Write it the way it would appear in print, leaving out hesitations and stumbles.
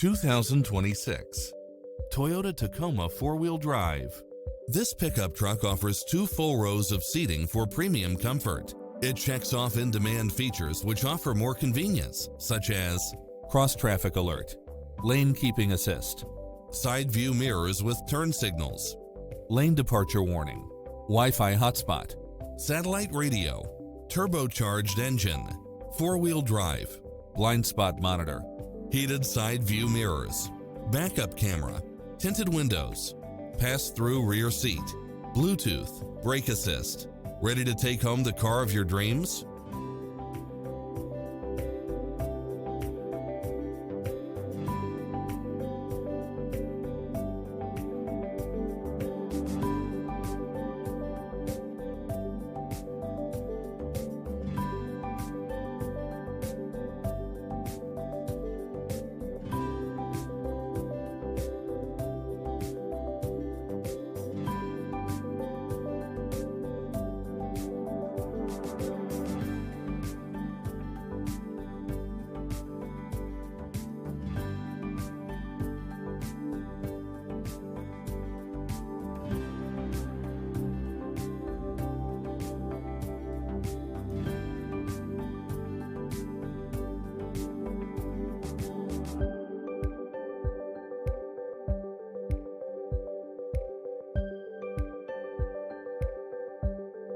2026 Toyota Tacoma 4-wheel drive. This pickup truck offers 2 full rows of seating for premium comfort. It checks off in-demand features which offer more convenience, such as cross-traffic alert, lane keeping assist, side view mirrors with turn signals, lane departure warning, Wi-Fi hotspot, satellite radio, turbocharged engine, 4-wheel drive, blind spot monitor, heated side view mirrors, backup camera, tinted windows, pass-through rear seat, Bluetooth, brake assist. Ready to take home the car of your dreams?